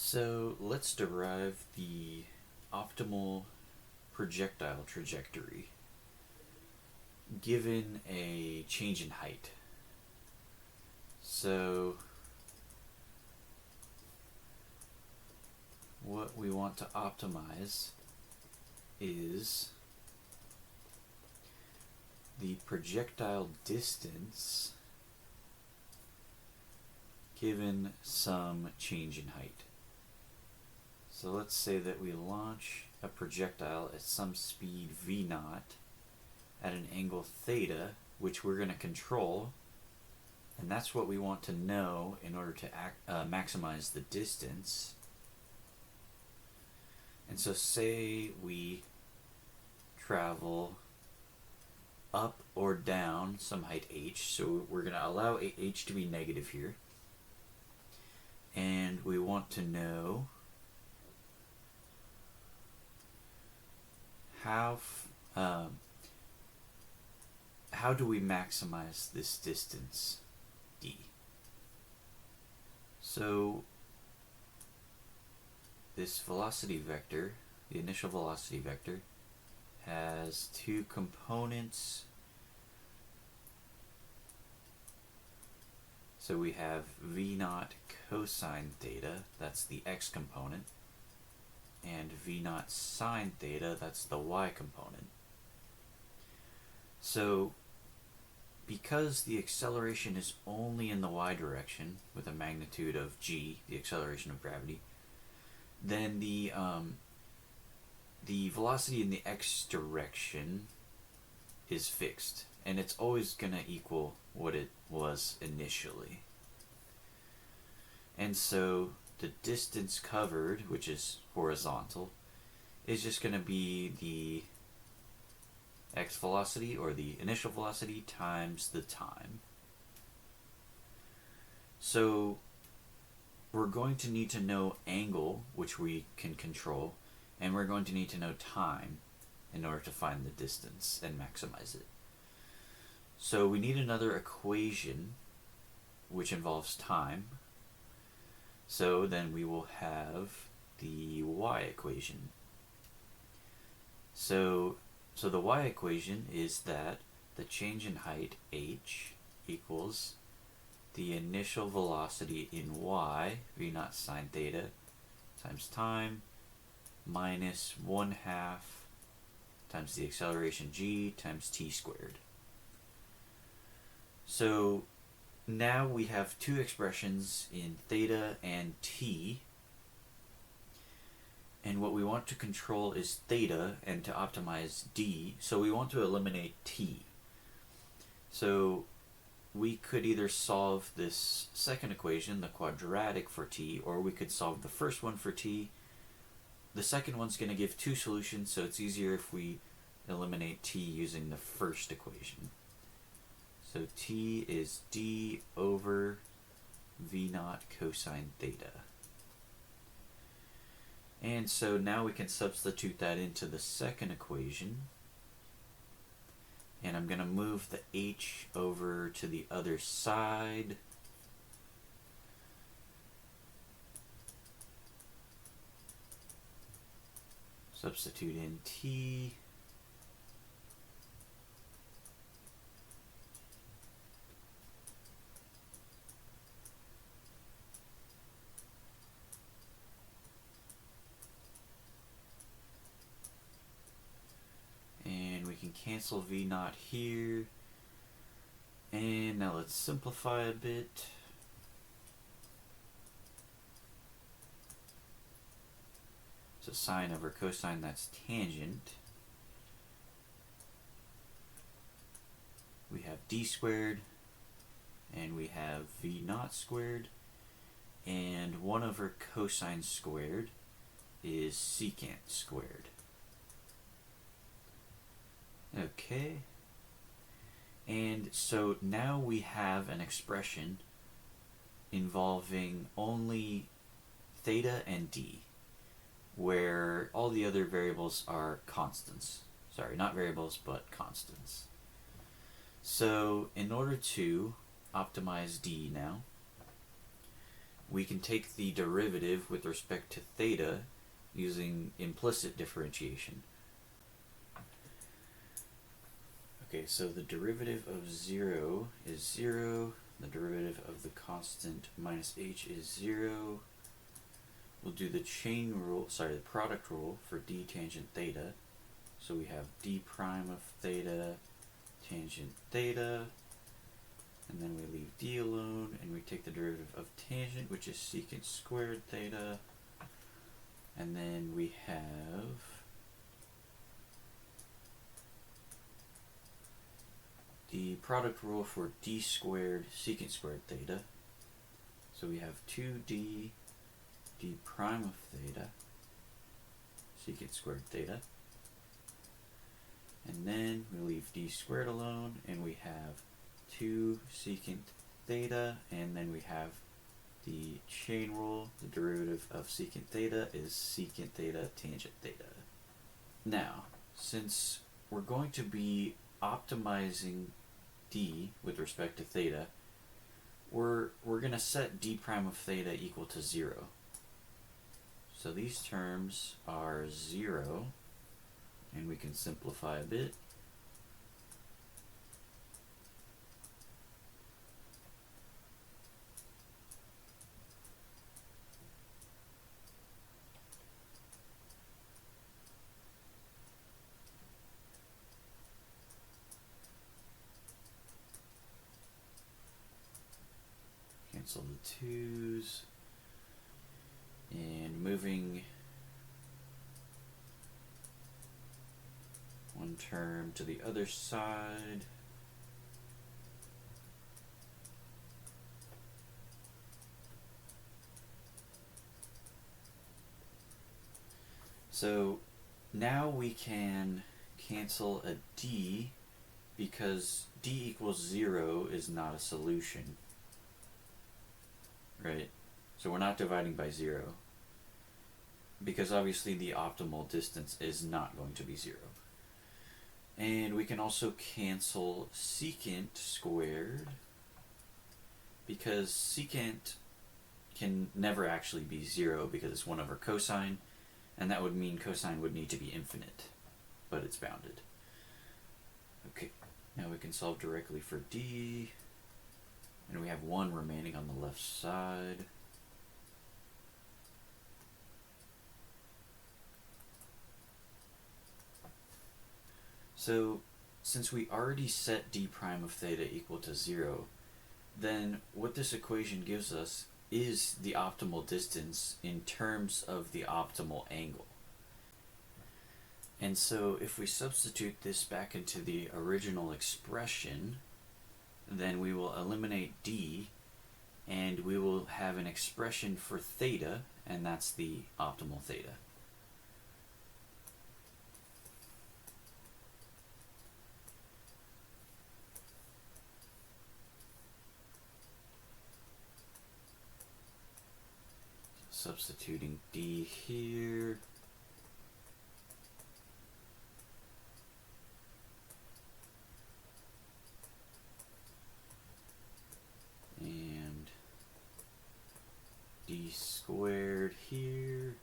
So let's derive the optimal projectile trajectory given a change in height. So what we want to optimize is the projectile distance given some change in height. So let's say that we launch a projectile at some speed v0 at an angle theta, which we're going to control, and that's what we want to know in order to maximize the distance. And so say we travel up or down some height h, so we're going to allow h to be negative here, and we want to know how do we maximize this distance d. So this velocity vector, the initial velocity vector, has two components. So we have v0 cosine theta, that's the x component, and v0 sine theta, that's the y component. So because the acceleration is only in the y direction with a magnitude of g, the acceleration of gravity, then the velocity in the x direction is fixed, and it's always going to equal what it was initially. And so the distance covered, which is horizontal, is just going to be the x velocity, or the initial velocity, times the time. So we're going to need to know angle, which we can control, and we're going to need to know time in order to find the distance and maximize it. So we need another equation which involves time. So then we will have the y equation. So the y equation is that the change in height h equals the initial velocity in y, v0 sine theta, times time, minus 1/2 times the acceleration g times t squared. So now we have two expressions in theta and t, and what we want to control is theta and to optimize d, so we want to eliminate t. So we could either solve this second equation, the quadratic for t, or we could solve the first one for t. The second one's going to give two solutions, so it's easier if we eliminate t using the first equation. So t is d over v0 cosine theta. And so now we can substitute that into the second equation. And I'm going to move the h over to the other side. Substitute in t. And we can cancel v0 here. And now let's simplify a bit. So sine over cosine, that's tangent. We have d squared, and we have v0 squared, and 1 over cosine squared is secant squared. Okay, and so now we have an expression involving only theta and d, where all the other variables are constants. Sorry, not variables, but constants. So in order to optimize d now, we can take the derivative with respect to theta using implicit differentiation. Okay, so the derivative of 0 is 0. The derivative of the constant minus h is 0. We'll do the the product rule for d tangent theta. So we have d prime of theta tangent theta, and then we leave d alone, and we take the derivative of tangent, which is secant squared theta, and then we have the product rule for d squared secant squared theta. So we have 2d d prime of theta secant squared theta, and then we leave d squared alone, and we have 2 secant theta, and then we have the chain rule. The derivative of secant theta is secant theta tangent theta. Now, since we're going to be optimizing d with respect to theta, we're going to set d prime of theta equal to 0. So these terms are 0, and we can simplify a bit. Cancel the 2's, and moving one term to the other side. So now we can cancel a d, because d equals 0 is not a solution, right? So we're not dividing by 0, because obviously the optimal distance is not going to be 0. And we can also cancel secant squared, because secant can never actually be 0 because it's 1 over cosine, and that would mean cosine would need to be infinite, but it's bounded. Okay, now we can solve directly for d, and we have 1 remaining on the left side. So, since we already set d prime of theta equal to 0, then what this equation gives us is the optimal distance in terms of the optimal angle. And so if we substitute this back into the original expression, then we will eliminate d, and we will have an expression for theta, and that's the optimal theta. Substituting d here. And d squared here.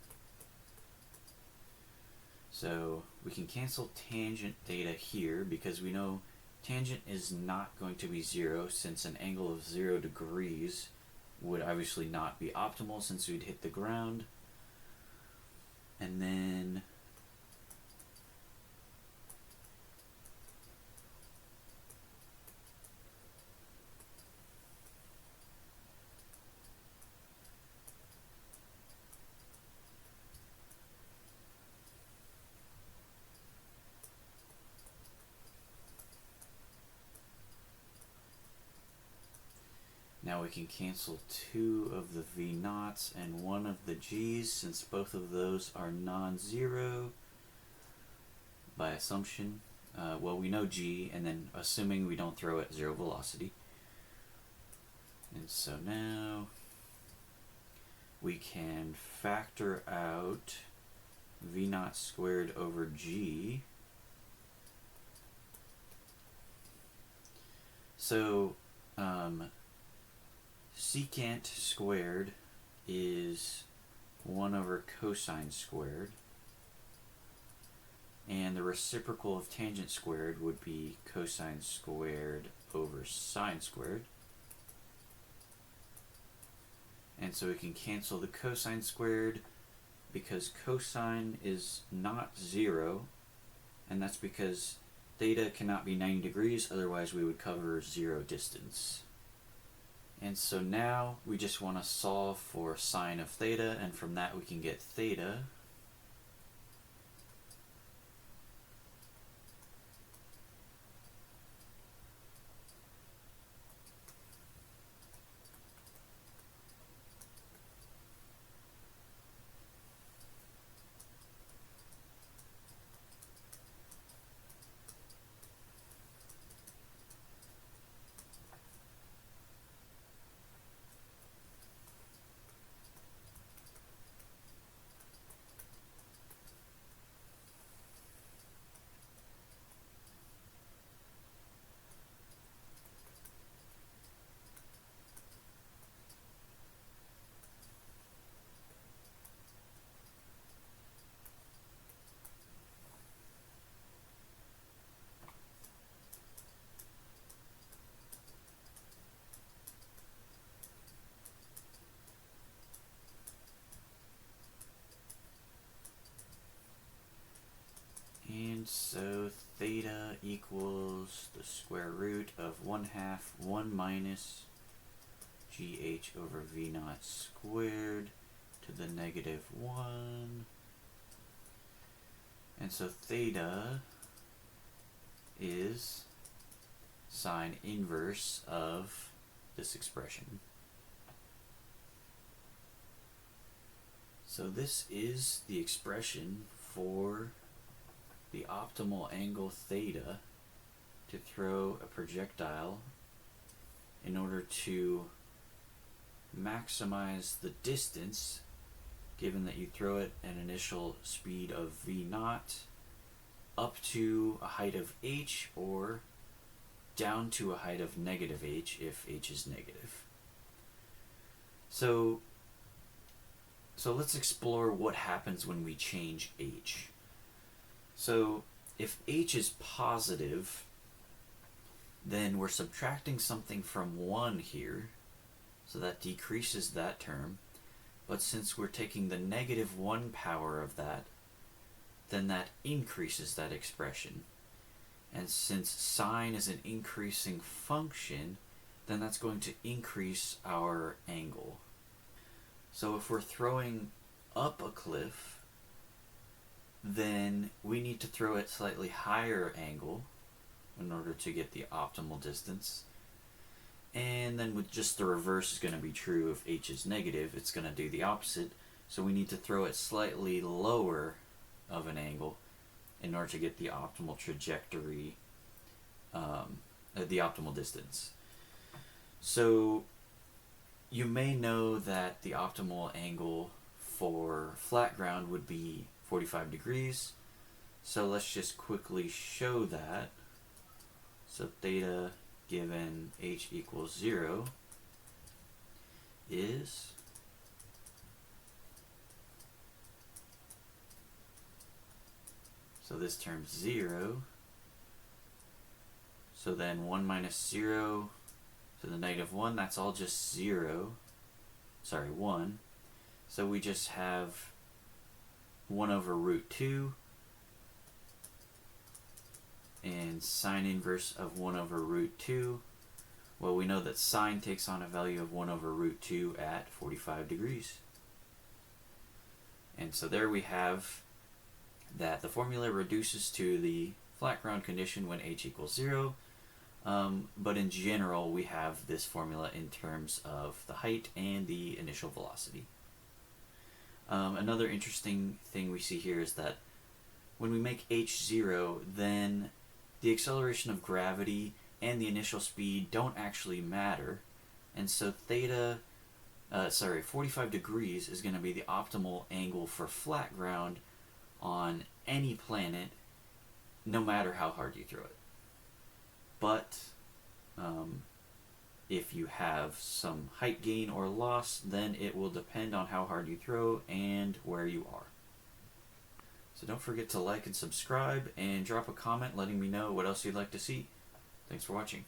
So we can cancel tangent theta here, because we know tangent is not going to be 0, since an angle of 0 degrees would obviously not be optimal since we'd hit the ground. And then now we can cancel 2 of the v naughts and 1 of the g's, since both of those are non-zero by assumption. Well, we know g, and then assuming we don't throw at 0 velocity. And so now we can factor out v naught squared over g. So secant squared is 1 over cosine squared, and the reciprocal of tangent squared would be cosine squared over sine squared. And so we can cancel the cosine squared because cosine is not 0, and that's because theta cannot be 90 degrees, otherwise we would cover 0 distance. And so now we just want to solve for sine of theta, and from that we can get theta And so theta equals the square root of 1/2 1 minus GH over V naught squared to the -1. And so theta is sine inverse of this expression. So this is the expression for the optimal angle theta to throw a projectile in order to maximize the distance, given that you throw it at an initial speed of v naught up to a height of h, or down to a height of -h if h is negative. So let's explore what happens when we change h. So if h is positive, then we're subtracting something from 1 here, so that decreases that term. But since we're taking the -1 power of that, then that increases that expression. And since sine is an increasing function, then that's going to increase our angle. So if we're throwing up a cliff, then we need to throw at slightly higher angle in order to get the optimal distance. And then with just the reverse is going to be true. If h is negative, it's going to do the opposite. So we need to throw it slightly lower of an angle in order to get the optimal trajectory, the optimal distance. So you may know that the optimal angle for flat ground would be 45 degrees. So let's just quickly show that. So theta given h equals 0 is so this term's 0. So then 1 minus 0 to the -1, that's all just 0. Sorry, 1. So we just have 1 over root 2 and sine inverse of 1 over root 2. Well, we know that sine takes on a value of 1 over root 2 at 45 degrees. And so there we have that the formula reduces to the flat ground condition when h equals 0. But in general, we have this formula in terms of the height and the initial velocity. Another interesting thing we see here is that when we make h 0, then the acceleration of gravity and the initial speed don't actually matter. And so 45 degrees is going to be the optimal angle for flat ground on any planet, no matter how hard you throw it. But if you have some height gain or loss, then it will depend on how hard you throw and where you are. So don't forget to like and subscribe and drop a comment letting me know what else you'd like to see. Thanks for watching.